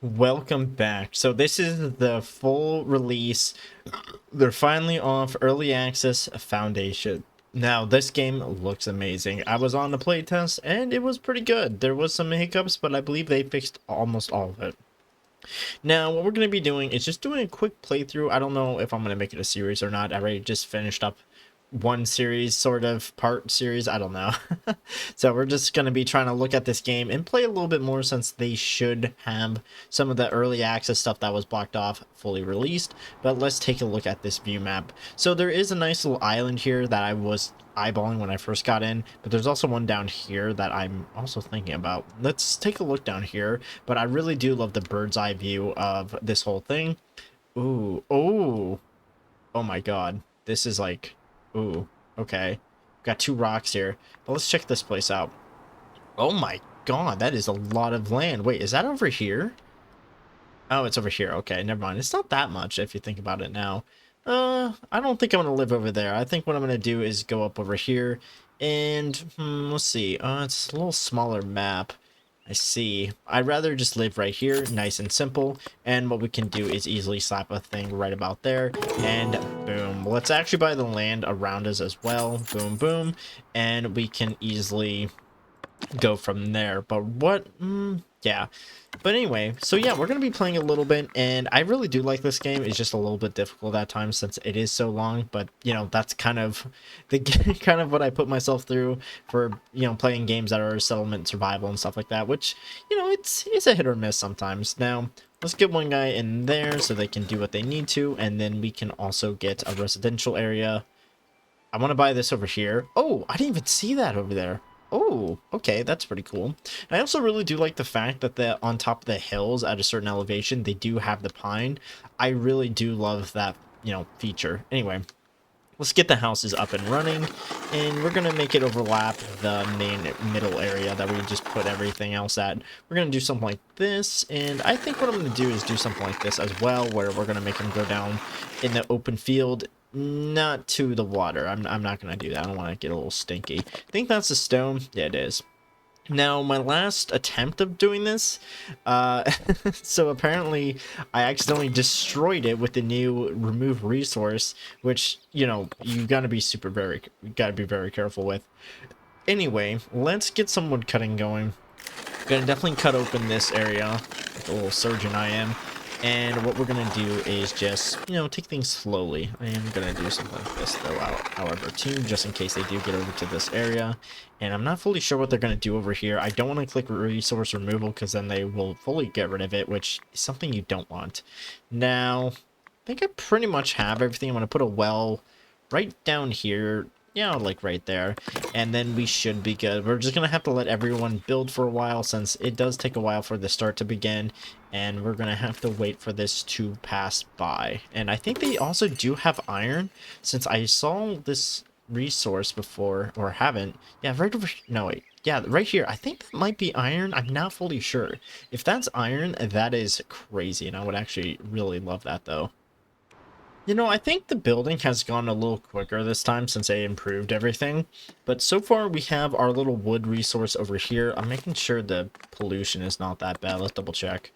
Welcome back. So this is the full release. They're finally off early access Foundation. Now this game looks amazing. I was on the playtest and it was pretty good. There was some hiccups, but I believe they fixed almost all of it. Now what we're going to be doing is just doing a quick playthrough. I don't know if I'm going to make it a series or not. I already just finished up one series, sort of part series, I don't know. So we're just going to be trying to look at this game and play a little bit more, since they should have some of the early access stuff that was blocked off fully released. But let's take a look at this view map. So there is a nice little island here that I was eyeballing when I first got in, but there's also one down here that I'm also thinking about. Let's take a look down here. But I really do love the bird's eye view of this whole thing. Oh my god, this is like, ooh, okay. Got two rocks here, but let's check this place out. Oh my god, that is a lot of land. Wait, is that over here? Oh, it's over here. Okay, never mind. It's not that much if you think about it now. I don't think I'm gonna live over there. I think what I'm gonna do is go up over here and, let's see. It's a little smaller map. I see. I'd rather just live right here, nice and simple. And what we can do is easily slap a thing right about there, and boom. Let's actually buy the land around us as well. Boom, boom. And we can easily go from there. But what? Yeah. But anyway, so yeah, we're going to be playing a little bit, and I really do like this game. It's just a little bit difficult at times since it is so long, but you know, that's kind of the kind of what I put myself through for, you know, playing games that are settlement survival and stuff like that, which, you know, it's a hit or miss sometimes. Now, let's get one guy in there so they can do what they need to, and then we can also get a residential area. I want to buy this over here. Oh, I didn't even see that over there. Oh, okay, that's pretty cool. I also really do like the fact that on top of the hills at a certain elevation, they do have the pine. I really do love that, you know, feature. Anyway, let's get the houses up and running, and we're going to make it overlap the main middle area that we just put everything else at. We're going to do something like this, and I think what I'm going to do is do something like this as well, where we're going to make them go down in the open field, not to the water. I'm not going to do that. I don't want to get a little stinky. I think that's a stone. Yeah, it is. Now, my last attempt of doing this, so apparently I accidentally destroyed it with the new remove resource, which, you know, you gotta be very careful with. Anyway, let's get some wood cutting going. Gonna definitely cut open this area, like a little surgeon I am. And what we're gonna do is just, you know, take things slowly. I am gonna do something like this though, however, too, just in case they do get over to this area. And I'm not fully sure what they're gonna do over here. I don't want to click resource removal because then they will fully get rid of it, which is something you don't want. Now, I think I pretty much have everything. I'm gonna put a well right down here. Yeah, like right there, and then we should be good. We're just gonna have to let everyone build for a while, since it does take a while for the start to begin, and we're gonna have to wait for this to pass by. And I think they also do have iron, since I saw this resource before, or haven't. Yeah, right over, no wait, yeah, right here. I think that might be iron. I'm not fully sure. If that's iron, that is crazy, and I would actually really love that though. You know, I think the building has gone a little quicker this time since they improved everything. But so far we have our little wood resource over here. I'm making sure the pollution is not that bad. Let's double check.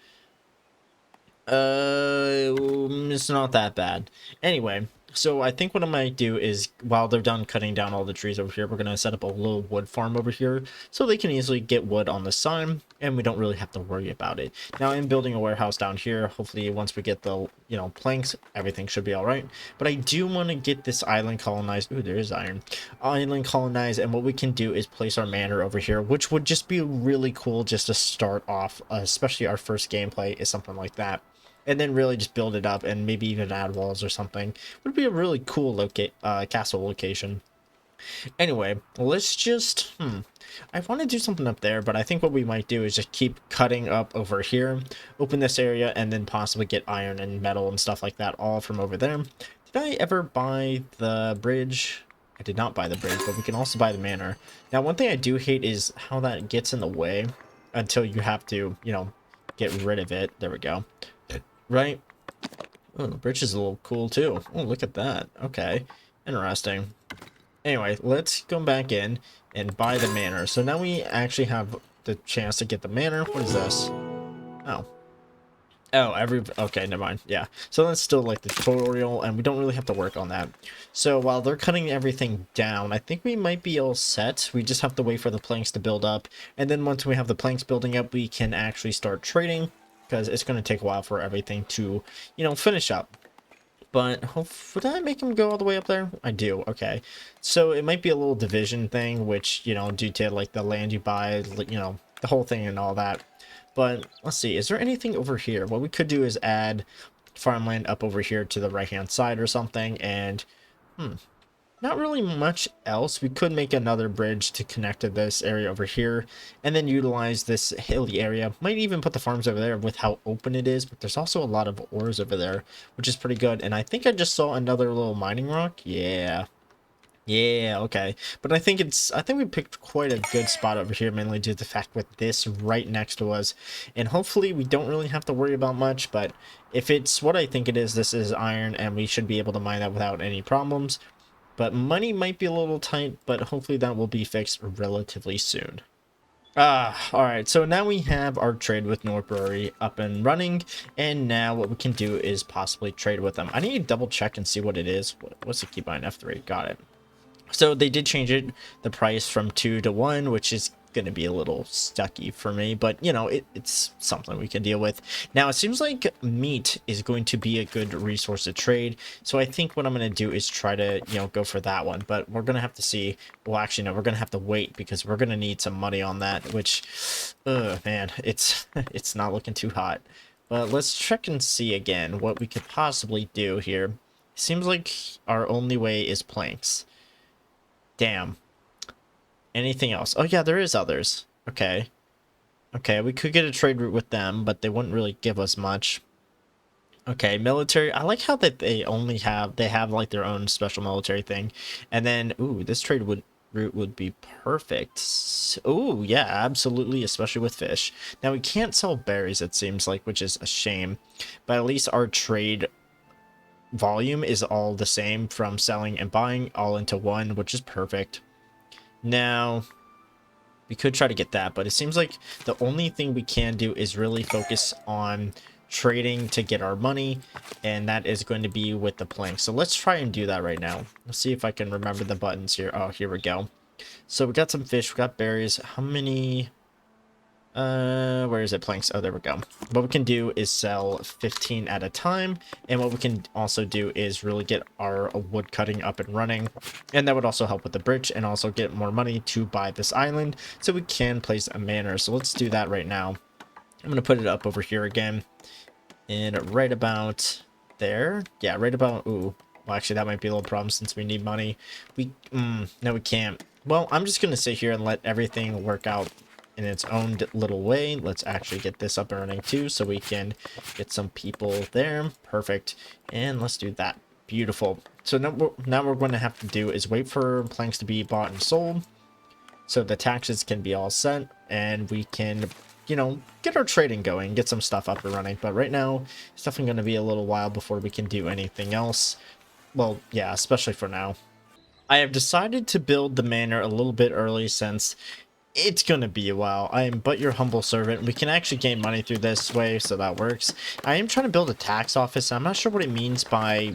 It's not that bad. Anyway, so I think what I might do is, while they're done cutting down all the trees over here, we're going to set up a little wood farm over here so they can easily get wood on the side, and we don't really have to worry about it. Now, I'm building a warehouse down here. Hopefully, once we get the, you know, planks, everything should be all right. But I do want to get this island colonized. Ooh, there is iron. Island colonized, and what we can do is place our manor over here, which would just be really cool just to start off, especially our first gameplay is something like that. And then really just build it up, and maybe even add walls or something. Would be a really cool castle location. Anyway, let's just, I want to do something up there, but I think what we might do is just keep cutting up over here, open this area, and then possibly get iron and metal and stuff like that all from over there. Did I ever buy the bridge? I did not buy the bridge, but we can also buy the manor. Now, one thing I do hate is how that gets in the way until you have to, you know, get rid of it. There we go. Right? Oh, the bridge is a little cool too. Oh, look at that. Okay. Interesting. Anyway, let's go back in and buy the manor. So now we actually have the chance to get the manor. What is this? Oh. Oh, okay, never mind. Yeah. So that's still like the tutorial, and we don't really have to work on that. So while they're cutting everything down, I think we might be all set. We just have to wait for the planks to build up. And then once we have the planks building up, we can actually start trading, because it's going to take a while for everything to, finish up. But would I make him go all the way up there? I do. Okay. So it might be a little division thing, which, due to like the land you buy, the whole thing and all that. But let's see, is there anything over here? What we could do is add farmland up over here to the right hand side or something. And not really much else. We could make another bridge to connect to this area over here and then utilize this hilly area. Might even put the farms over there with how open it is, but there's also a lot of ores over there, which is pretty good. And I think I just saw another little mining rock. Yeah, okay. But I think we picked quite a good spot over here, mainly due to the fact with this right next to us. And hopefully we don't really have to worry about much, but if it's what I think it is, this is iron and we should be able to mine that without any problems. But money might be a little tight, but hopefully that will be fixed relatively soon. Alright, so now we have our trade with North Brewery up and running, and now what we can do is possibly trade with them. I need to double check and see what it is. What's the keybind? F3, got it. So they did change the price from 2 to 1, which is going to be a little stucky for me, but it's something we can deal with. Now it seems like meat is going to be a good resource to trade, so I think what I'm going to do is try to go for that one, but we're going to have to see. Well, actually no, we're going to have to wait because we're going to need some money on that, which man, it's not looking too hot. But let's check and see again what we could possibly do here. Seems like our only way is planks. Damn. Anything else? Oh yeah, there is others. Okay. Okay, we could get a trade route with them, but they wouldn't really give us much. Okay, military. I like how that they have like their own special military thing. And then, ooh, this trade route would be perfect. Ooh, yeah, absolutely, especially with fish. Now we can't sell berries, it seems like, which is a shame. But at least our trade volume is all the same from selling and buying all into one, which is perfect. Now we could try to get that, but it seems like the only thing we can do is really focus on trading to get our money, and that is going to be with the plank. So let's try and do that right now. Let's see if I can remember the buttons here. Oh, here we go. So we got some fish, we got berries. How many? Where is it? Planks. Oh, there we go. What we can do is sell 15 at a time, and what we can also do is really get our wood cutting up and running, and that would also help with the bridge and also get more money to buy this island so we can place a manor. So let's do that right now. I'm gonna put it up over here again, and right about there. Yeah, right about. Ooh, well, actually that might be a little problem since we need money. No, we can't. Well, I'm just gonna sit here and let everything work out in its own little way. Let's actually get this up and running too, so we can get some people there. Perfect. And let's do that. Beautiful. So now what we're going to have to do is wait for planks to be bought and sold, so the taxes can be all set, and we can, get our trading going, get some stuff up and running. But right now, it's definitely going to be a little while before we can do anything else. Well, yeah, especially for now. I have decided to build the manor a little bit early since it's gonna be a while. I am but your humble servant. We can actually gain money through this way, so that works. I am trying to build a tax office. I'm not sure what it means by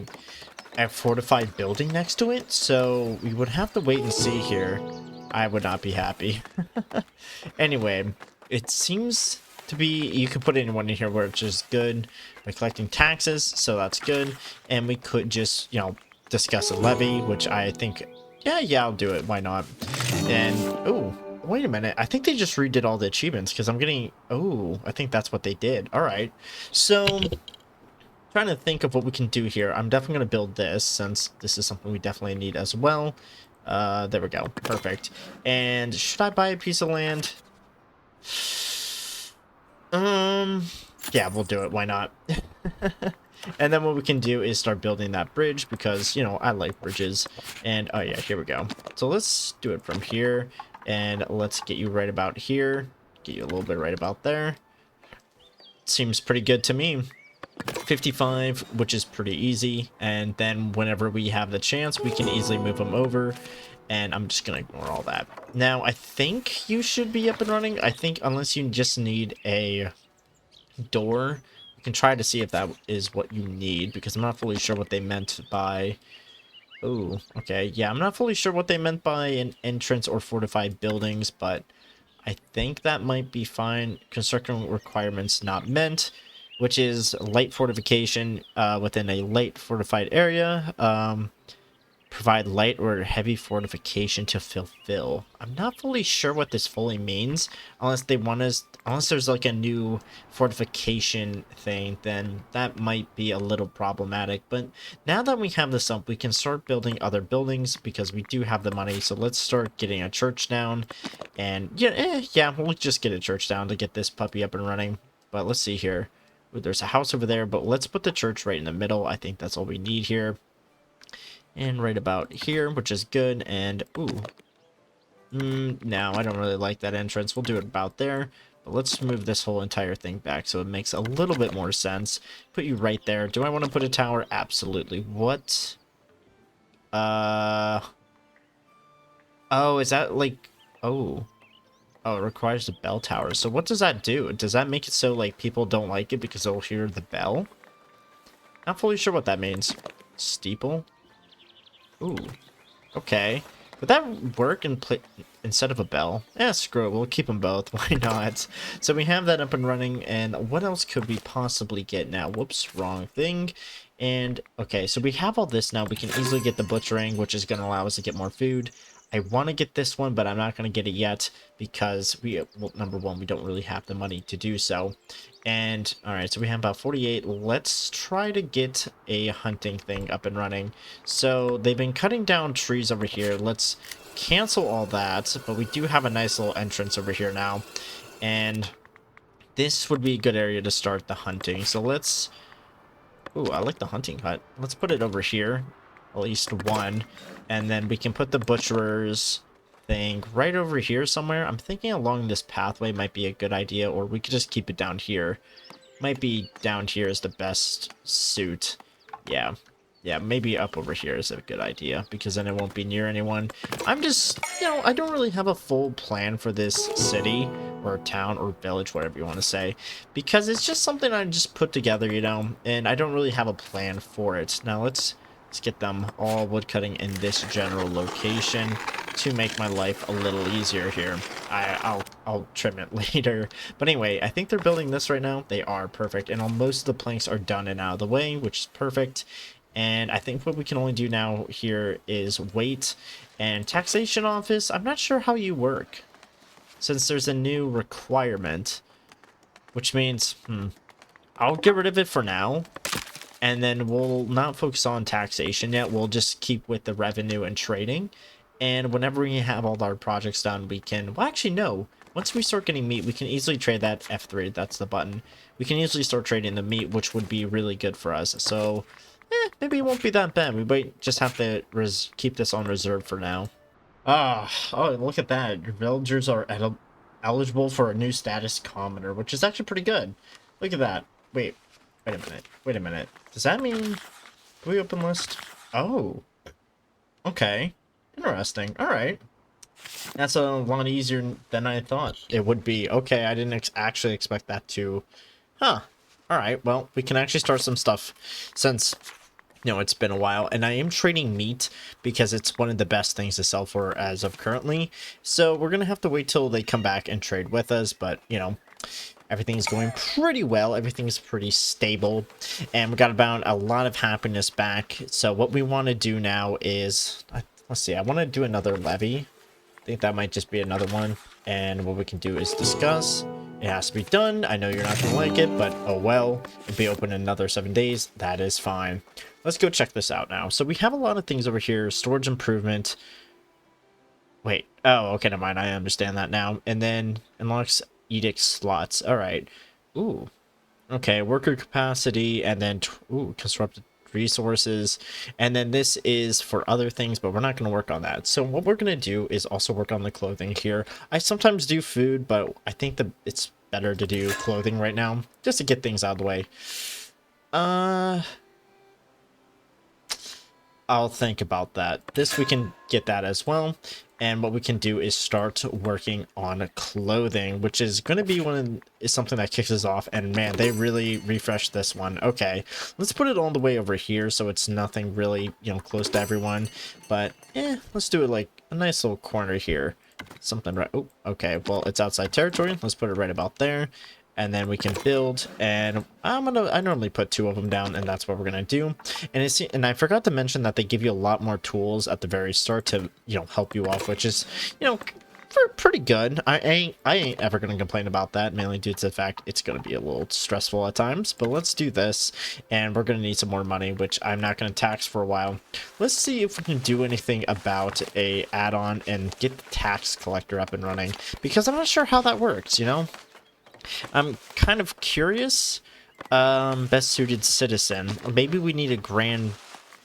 a fortified building next to it, so we would have to wait and see here. I would not be happy. Anyway, it seems to be, you could put anyone in here, which is good. We're collecting taxes, so that's good. And we could just, discuss a levy, which I think, yeah, I'll do it. Why not? And, ooh. Wait a minute, I think they just redid all the achievements because I'm getting... Oh, I think that's what they did. Alright, so trying to think of what we can do here. I'm definitely going to build this since this is something we definitely need as well. There we go. Perfect. And should I buy a piece of land? Yeah, we'll do it. Why not? And then what we can do is start building that bridge because, I like bridges. And, oh yeah, here we go. So let's do it from here. And let's get you right about here. Get you a little bit right about there. Seems pretty good to me. 55, which is pretty easy. And then whenever we have the chance, we can easily move them over. And I'm just going to ignore all that. Now, I think you should be up and running. I think unless you just need a door. You can try to see if that is what you need, because I'm not fully sure what they meant by... Oh, okay. Yeah, I'm not fully sure what they meant by an entrance or fortified buildings, but I think that might be fine. Construction requirements not met, which is light fortification within a light fortified area. Provide light or heavy fortification to fulfill. I'm not fully sure what this fully means, unless they want us, unless there's like a new fortification thing, then that might be a little problematic. But now that we have this up, we can start building other buildings because we do have the money. So let's start getting a church down, and yeah, we'll just get a church down to get this puppy up and running. But let's see here. Ooh, there's a house over there, but let's put the church right in the middle. I think that's all we need here. And right about here, which is good. And, ooh. No, I don't really like that entrance. We'll do it about there. But let's move this whole entire thing back so it makes a little bit more sense. Put you right there. Do I want to put a tower? Absolutely. What? Oh, is that like... Oh. Oh, it requires a bell tower. So what does that do? Does that make it so, like, people don't like it because they'll hear the bell? Not fully sure what that means. Steeple? Ooh, okay. Would that work instead of a bell? Yeah, screw it. We'll keep them both. Why not? So we have that up and running. And what else could we possibly get now? Whoops, wrong thing. And, okay, so we have all this now. We can easily get the butchering, which is going to allow us to get more food. I want to get this one, but I'm not going to get it yet because well, number one, we don't really have the money to do so. And, alright, so we have about 48. Let's try to get a hunting thing up and running. So, they've been cutting down trees over here. Let's cancel all that, but we do have a nice little entrance over here now. And this would be a good area to start the hunting. So, let's... Ooh, I like the hunting hut. Let's put it over here. At least one. And then we can put the butcher's thing right over here somewhere. I'm thinking along this pathway might be a good idea, or we could just keep it down here. Might be down here is the best suit. Yeah, maybe up over here is a good idea, because then it won't be near anyone. I'm just, I don't really have a full plan for this city or town or village, whatever you want to say, because it's just something I just put together, and I don't really have a plan for it. Now let's get them all woodcutting in this general location to make my life a little easier here. I'll trim it later. But anyway, I think they're building this right now. They are perfect. And most of the planks are done and out of the way, which is perfect. And I think what we can only do now here is wait. And taxation office, I'm not sure how you work, since there's a new requirement, which means, I'll get rid of it for now. And then we'll not focus on taxation yet. We'll just keep with the revenue and trading. And whenever we have all our projects done, we can... Well, actually, no. Once we start getting meat, we can easily trade that F3. That's the button. We can easily start trading the meat, which would be really good for us. So, maybe it won't be that bad. We might just have to keep this on reserve for now. Oh, look at that. Your villagers are eligible for a new status commoner, which is actually pretty good. Look at that. Wait a minute. Does that mean... Do we open list? Oh. Okay. Interesting. Alright. That's a lot easier than I thought it would be. Okay, I didn't actually expect that to... Huh. Alright, well, we can actually start some stuff since, it's been a while. And I am trading meat because it's one of the best things to sell for as of currently. So we're going to have to wait till they come back and trade with us. But, everything's going pretty well. Everything's pretty stable. And we got about a lot of happiness back. So what we want to do now is... Let's see. I want to do another levy. I think that might just be another one. And what we can do is discuss. It has to be done. I know you're not going to like it, but oh well. It'll be open in another 7 days. That is fine. Let's go check this out now. So we have a lot of things over here. Storage improvement. Wait. Oh, okay. Never mind. I understand that now. And then unlocks... edict slots. All right. Ooh. Okay. Worker capacity, and then constructed resources, and then this is for other things, but we're not going to work on that. So what we're going to do is also work on the clothing here. I sometimes do food, but I think that it's better to do clothing right now just to get things out of the way. I'll think about that. This, we can get that as well. And what we can do is start working on clothing, which is going to be is something that kicks us off. And man, they really refreshed this one. Okay, let's put it all the way over here so it's nothing really, you know, close to everyone. But let's do it like a nice little corner here. Something right. Oh, okay. Well, it's outside territory. Let's put it right about there. And then we can build, and I normally put 2 of them down, and that's what we're gonna do. And I forgot to mention that they give you a lot more tools at the very start to, you know, help you off, which is, you know, pretty good. I ain't ever gonna complain about that, mainly due to the fact it's gonna be a little stressful at times. But let's do this, and we're gonna need some more money, which I'm not gonna tax for a while. Let's see if we can do anything about a add-on and get the tax collector up and running, because I'm not sure how that works, you know. I'm kind of curious. Best suited citizen. Or maybe we need a grand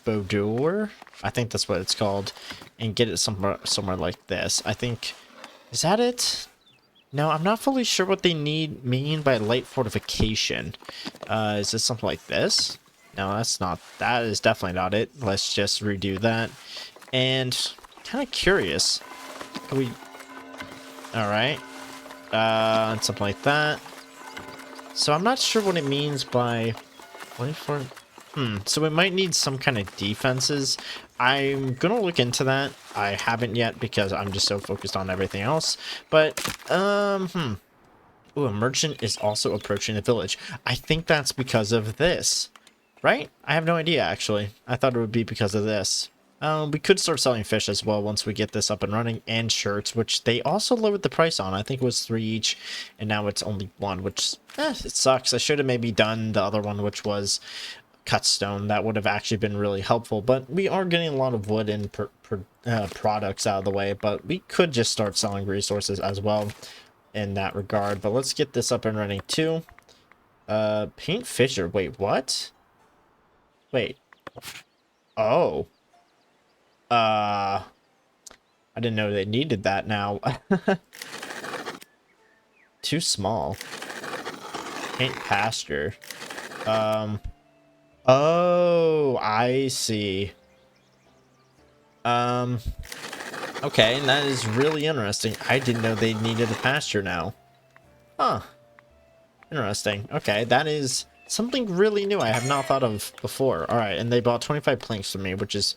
boudoir. I think that's what it's called, and get it somewhere like this. I think, is that it? No, I'm not fully sure what they mean by light fortification. Is this something like this? No, that's not. That is definitely not it. Let's just redo that. And kind of curious. Can we? All right. Something like that. So I'm not sure what it means by 24. So we might need some kind of defenses. I'm gonna look into that. I haven't yet because I'm just so focused on everything else. But ooh, a merchant is also approaching the village. I think that's because of this, right? I have no idea actually. I thought it would be because of this. We could start selling fish as well once we get this up and running, and shirts, which they also lowered the price on. I think it was 3 each, and now it's only 1, which it sucks. I should have maybe done the other one, which was cut stone. That would have actually been really helpful, but we are getting a lot of wood and products out of the way, but we could just start selling resources as well in that regard. But let's get this up and running too. Paint fissure. Wait, what? Wait. Oh. I didn't know they needed that now. Too small. Paint pasture. Oh, I see. Okay, and that is really interesting. I didn't know they needed a pasture now. Huh. Interesting. Okay, that is something really new I have not thought of before. Alright, and they bought 25 planks from me, which is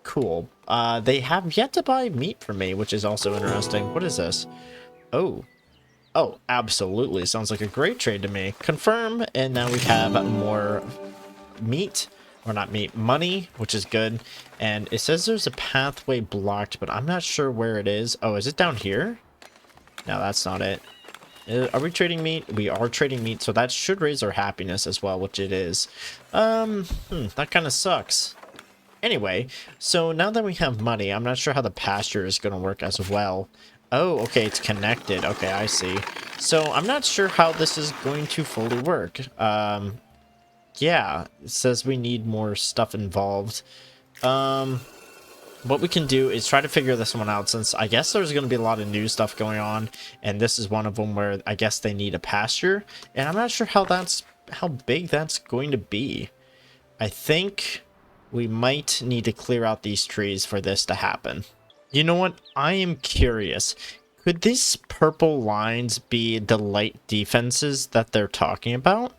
cool. They have yet to buy meat from me, which is also interesting. What is this? Oh. Oh, absolutely. Sounds like a great trade to me. Confirm, and now we have more meat. Or not meat, money, which is good. And it says there's a pathway blocked, but I'm not sure where it is. Oh, is it down here? No, that's not it. Are we trading meat? We are trading meat, so that should raise our happiness as well, which it is. That kind of sucks. Anyway, so now that we have money, I'm not sure how the pasture is going to work as well. Oh, okay, it's connected. Okay, I see. So I'm not sure how this is going to fully work. Yeah, it says we need more stuff involved. What we can do is try to figure this one out, since I guess there's going to be a lot of new stuff going on, and this is one of them where I guess they need a pasture, and I'm not sure how big that's going to be. I think we might need to clear out these trees for this to happen. You know what? I am curious. Could these purple lines be the light defenses that they're talking about?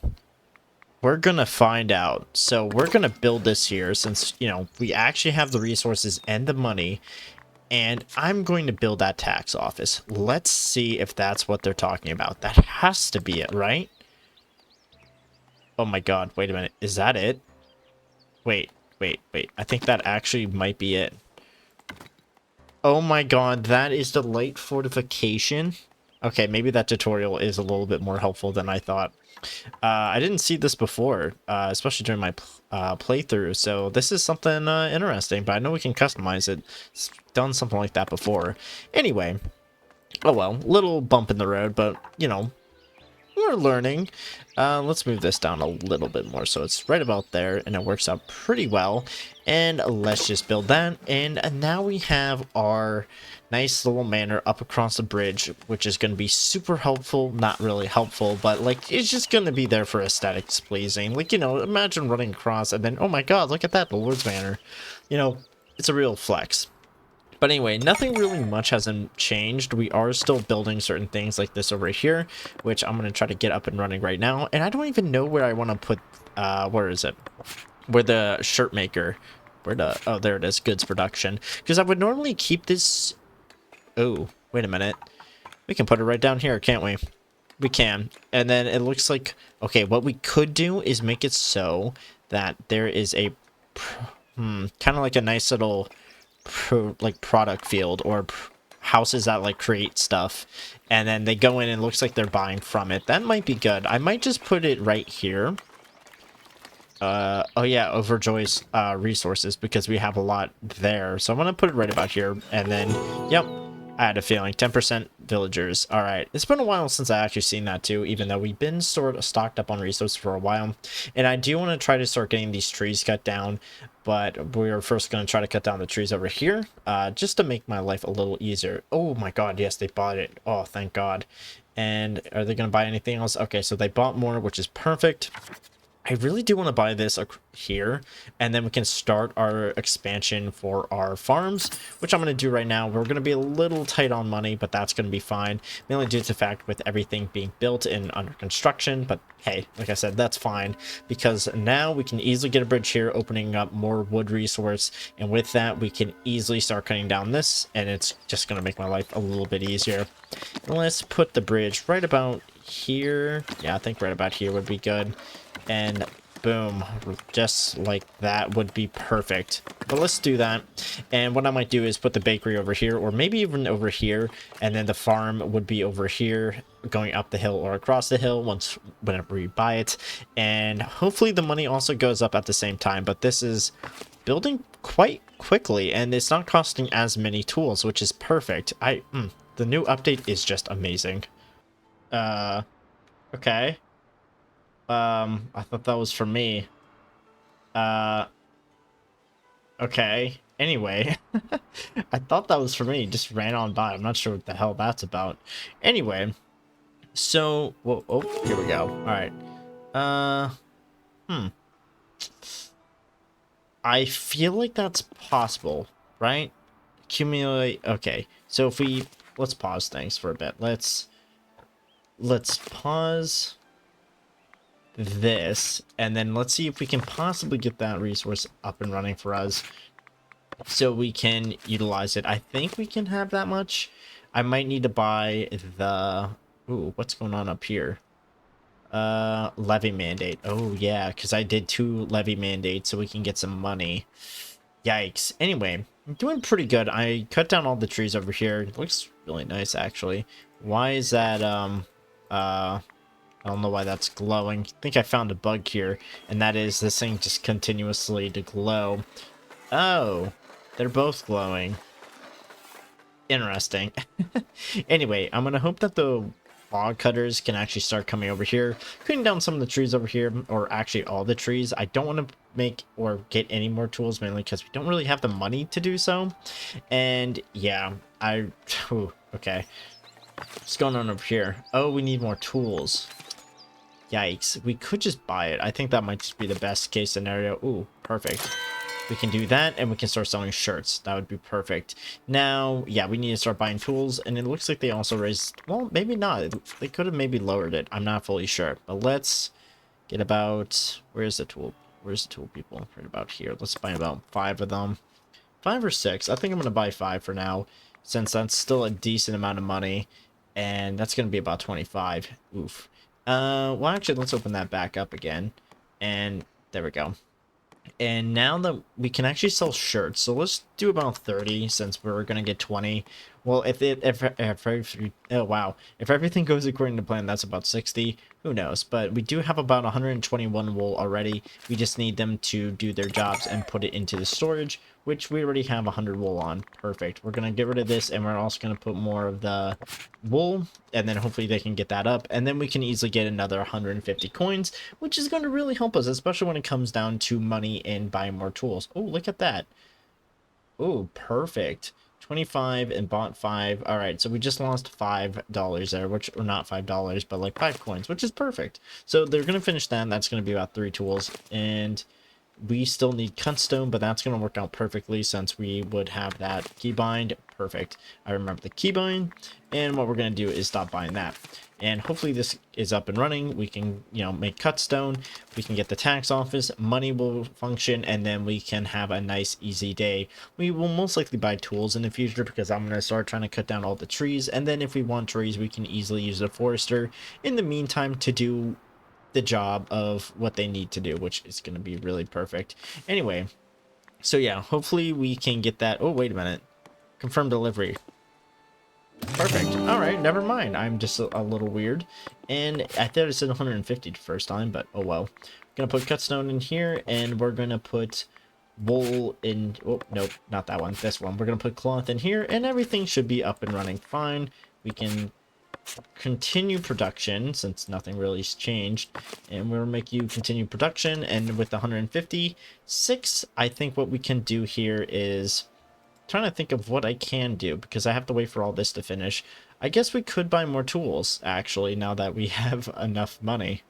We're gonna find out. So we're gonna build this here, since, you know, we actually have the resources and the money, and I'm going to build that tax office. Let's see if that's what they're talking about. That has to be it, right? Oh my god, wait a minute. Is that it? Wait. I think that actually might be it. Oh my god, that is the light fortification. Okay, maybe that tutorial is a little bit more helpful than I thought. I didn't see this before, especially during my playthrough, so this is something interesting, but I know we can customize it. It's done something like that before. Anyway, oh well, little bump in the road, but, you know, we're learning. Let's move this down a little bit more so it's right about there, and it works out pretty well. And let's just build that, and now we have our nice little manor up across the bridge, which is going to be super helpful. Not really helpful, but like, it's just going to be there for aesthetics pleasing. Like, you know, imagine running across and then, oh my god, look at that, the Lord's Manor. You know, it's a real flex. But anyway, nothing really much hasn't changed. We are still building certain things like this over here, which I'm going to try to get up and running right now. And I don't even know where I want to put, where is it? Where the shirt maker, oh, there it is, goods production. Because I would normally keep this, oh, wait a minute. We can put it right down here, can't we? We can. And then it looks like, okay, what we could do is make it so that there is a, kind of like a nice little like product field or houses that like create stuff, and then they go in and it looks like they're buying from it. That might be good. I might just put it right here. Oh yeah, Overjoy's resources, because we have a lot there. So I'm gonna put it right about here, and then yep, I had a feeling 10% villagers. All right, it's been a while since I actually seen that too, even though we've been sort of stocked up on resources for a while. And I do want to try to start getting these trees cut down, but we're first going to try to cut down the trees over here, just to make my life a little easier. Oh my god, yes, they bought it. Oh, thank god. And are they going to buy anything else? Okay, so they bought more, which is perfect. I really do want to buy this here, and then we can start our expansion for our farms, which I'm going to do right now. We're going to be a little tight on money, but that's going to be fine, mainly due to the fact with everything being built and under construction. But hey, like I said, that's fine, because now we can easily get a bridge here, opening up more wood resource, and with that, we can easily start cutting down this, and it's just going to make my life a little bit easier. Let's put the bridge right about here. Yeah, I think right about here would be good. And boom, just like that would be perfect. But let's do that. And what I might do is put the bakery over here, or maybe even over here, and then the farm would be over here, going up the hill or across the hill whenever we buy it. And hopefully the money also goes up at the same time. But this is building quite quickly, and it's not costing as many tools, which is perfect. The new update is just amazing. Okay. I thought that was for me. Okay. Anyway, I thought that was for me. Just ran on by. I'm not sure what the hell that's about. Anyway, so, whoa, oh, here we go. All right. I feel like that's possible, right? Accumulate. Okay. So if let's pause things for a bit. Let's pause this, and then let's see if we can possibly get that resource up and running for us so we can utilize it. I think we can have that much. I might need to buy the what's going on up here? Levy mandate. Oh yeah, because I did 2 levy mandates so we can get some money. Yikes. Anyway, I'm doing pretty good. I cut down all the trees over here. It looks really nice, actually. Why is that I don't know why that's glowing. I think I found a bug here, and that is this thing just continuously to glow. Oh, they're both glowing. Interesting. Anyway, I'm going to hope that the log cutters can actually start coming over here, cutting down some of the trees over here, or actually all the trees. I don't want to make or get any more tools, mainly because we don't really have the money to do so. And yeah, okay. What's going on over here? Oh, we need more tools. Yikes. We could just buy it. I think that might just be the best case scenario. Ooh, perfect. We can do that, and we can start selling shirts. That would be perfect. Now, yeah, we need to start buying tools, and it looks like they also raised... Well, maybe not. They could have maybe lowered it. I'm not fully sure. But let's get about... Where's the tool? Where's the tool, people? Right about here. Let's buy about 5 of them. 5 or 6. I think I'm going to buy 5 for now, since that's still a decent amount of money. And that's going to be about 25. Oof. Well, actually, let's open that back up again. And there we go. And now that we can actually sell shirts, so let's do about 30 since we're going to get 20. Well, if everything goes according to plan, that's about 60. Who knows? But we do have about 121 wool already. We just need them to do their jobs and put it into the storage, which we already have 100 wool on. Perfect. We're going to get rid of this, and we're also going to put more of the wool, and then hopefully they can get that up. And then we can easily get another 150 coins, which is going to really help us, especially when it comes down to money and buying more tools. Oh, look at that. Oh, perfect. 25 and bought 5. All right, so we just lost $5 there, which, or not $5, but like 5 coins, which is perfect. So they're going to finish that, and that's going to be about 3 tools. And We still need cutstone, but that's going to work out perfectly since we would have that keybind. Perfect. I remember the keybind, and what we're going to do is stop buying that. And hopefully this is up and running. We can, you know, make cutstone. We can get the tax office. Money will function, and then we can have a nice, easy day. We will most likely buy tools in the future because I'm going to start trying to cut down all the trees. And then if we want trees, we can easily use a forester in the meantime to do the job of what they need to do, which is going to be really perfect. Anyway, so yeah, hopefully we can get that. Oh, wait a minute. Confirm delivery. Perfect. All right, never mind. I'm just a little weird. And I thought it said 150 the first time, but oh well. Gonna put cutstone in here, and we're gonna put wool in. Oh, nope, not that one. This one. We're gonna put cloth in here, and everything should be up and running fine. We can continue production since nothing really has changed, and we'll make you continue production. And with the 156, I think what we can do here is trying to think of what I can do because I have to wait for all this to finish. I guess we could buy more tools actually now that we have enough money.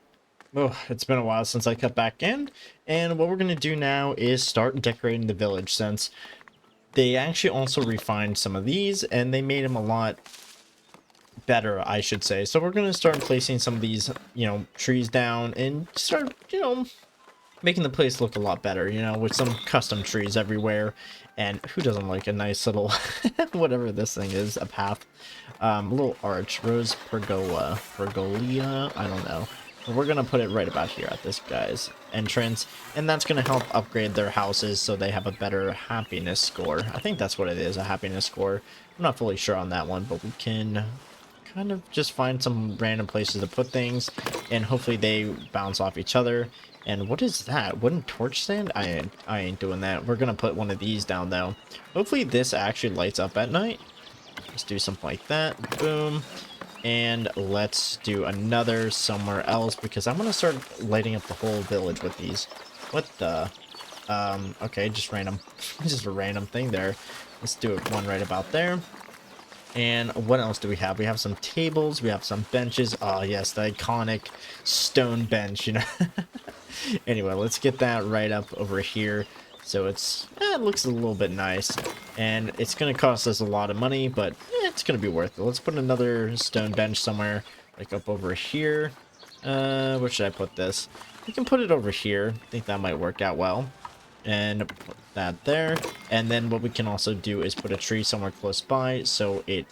Oh, it's been a while since I cut back in, and what we're going to do now is start decorating the village since they actually also refined some of these and they made them a lot better, I should say. So we're going to start placing some of these, you know, trees down and start, you know, making the place look a lot better, you know, with some custom trees everywhere. And who doesn't like a nice little whatever this thing is, a path, a little arch, rose pergola, I don't know. But we're gonna put it right about here at this guy's entrance, and that's gonna help upgrade their houses so they have a better happiness score. I think that's what it is, a happiness score. I'm not fully sure on that one, but we can kind of just find some random places to put things, and hopefully they bounce off each other. And what is that? Wooden torch stand? I ain't doing that. We're gonna put one of these down though. Hopefully this actually lights up at night. Let's do something like that. Boom. And let's do another somewhere else because I'm gonna start lighting up the whole village with these. What the? Okay, just random. Just a random thing there. Let's do it one right about there. And what else do we have? We have some tables, we have some benches. Oh yes, the iconic stone bench, you know. Anyway, let's get that right up over here. So it looks a little bit nice. And it's going to cost us a lot of money, but it's going to be worth it. Let's put another stone bench somewhere, like up over here. Where should I put this? We can put it over here. I think that might work out well. And put that there. And then what we can also do is put a tree somewhere close by so it...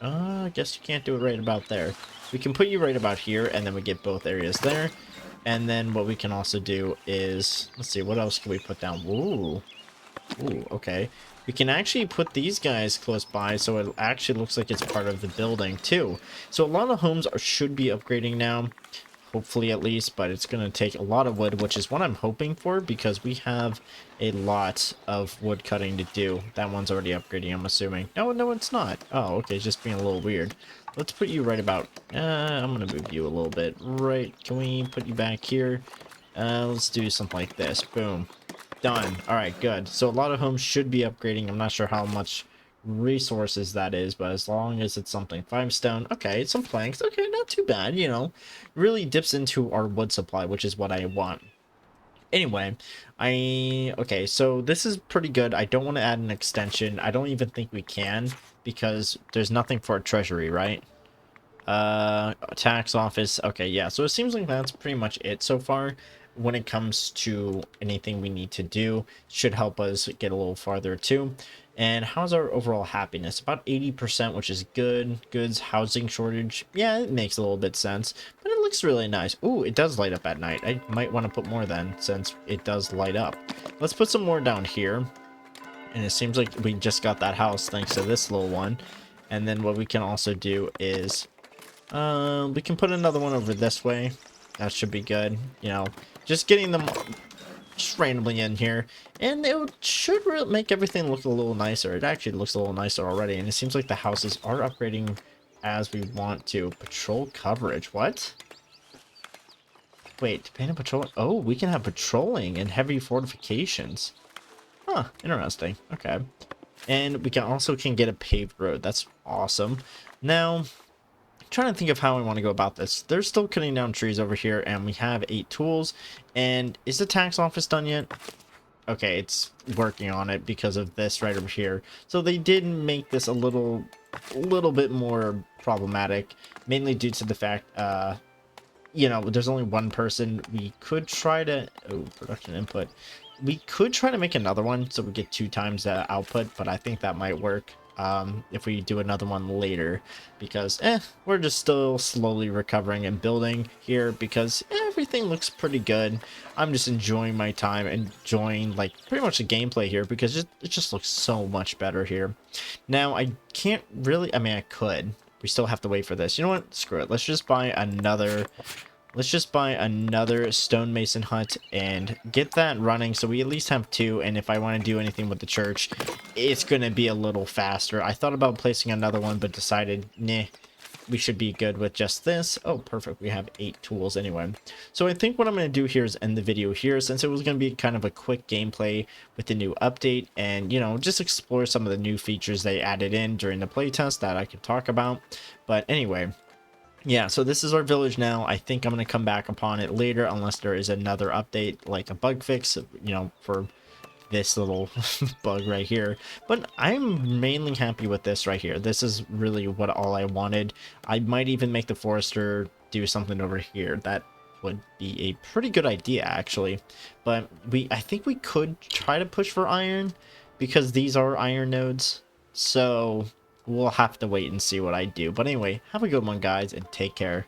I guess you can't do it right about there. We can put you right about here, and then we get both areas there. And then what we can also do is... Let's see, what else can we put down? Ooh. Ooh, okay. We can actually put these guys close by so it actually looks like it's part of the building too. So a lot of homes should be upgrading now. Hopefully at least, but it's going to take a lot of wood, which is what I'm hoping for because we have a lot of wood cutting to do. That one's already upgrading, I'm assuming. No, it's not. Oh, okay, it's just being a little weird. Let's put you right about... I'm going to move you a little bit. Right, can we put you back here? Let's do something like this. Boom. Done. Alright, good. So a lot of homes should be upgrading. I'm not sure how much resources that is, but as long as it's something 5 stone, okay, some planks, okay, not too bad, you know, really dips into our wood supply, which is what I want. Anyway, okay, so this is pretty good. I don't want to add an extension. I don't even think we can because there's nothing for a treasury, right? Tax office. Okay, yeah, so it seems like that's pretty much it so far when it comes to anything we need to do. Should help us get a little farther too. And how's our overall happiness? About 80%, which is good. Goods, housing shortage. Yeah, it makes a little bit sense, but it looks really nice. Ooh, it does light up at night. I might want to put more then, since it does light up. Let's put some more down here. And it seems like we just got that house thanks to this little one. And then what we can also do is, we can put another one over this way. That should be good. You know, just getting them just randomly in here, and it should really make everything look a little nicer. It actually looks a little nicer already, and it seems like the houses are upgrading as we want to. Patrol coverage, what? Wait, depending on patrol. Oh, we can have patrolling and heavy fortifications. Huh, interesting. Okay. And we can also get a paved road. That's awesome. Now, trying to think of how I want to go about this. They're still cutting down trees over here, and we have 8 tools. And is the tax office done yet? Okay, it's working on it because of this right over here. So they did make this a little bit more problematic, mainly due to the fact, you know, there's only one person. We could try to, oh, production input. We could try to make another one so we get 2 times the output, but I think that might work if we do another one later, because we're just still slowly recovering and building here because everything looks pretty good. I'm just enjoying my time, enjoying like pretty much the gameplay here because it just looks so much better here. Now I can't really, I mean I could, we still have to wait for this. You know what, screw it, let's just buy another stonemason hut and get that running so we at least have 2. And if I want to do anything with the church, it's going to be a little faster. I thought about placing another one, but decided, nah, we should be good with just this. Oh, perfect. We have 8 tools anyway. So I think what I'm going to do here is end the video here, since it was going to be kind of a quick gameplay with the new update and, you know, just explore some of the new features they added in during the playtest that I could talk about. But anyway, yeah, so this is our village now. I think I'm going to come back upon it later unless there is another update, like a bug fix, you know, for this little bug right here. But I'm mainly happy with this right here. This is really what all I wanted. I might even make the forester do something over here. That would be a pretty good idea, actually. But I think we could try to push for iron because these are iron nodes. So we'll have to wait and see what I do. But anyway, have a good one, guys, and take care.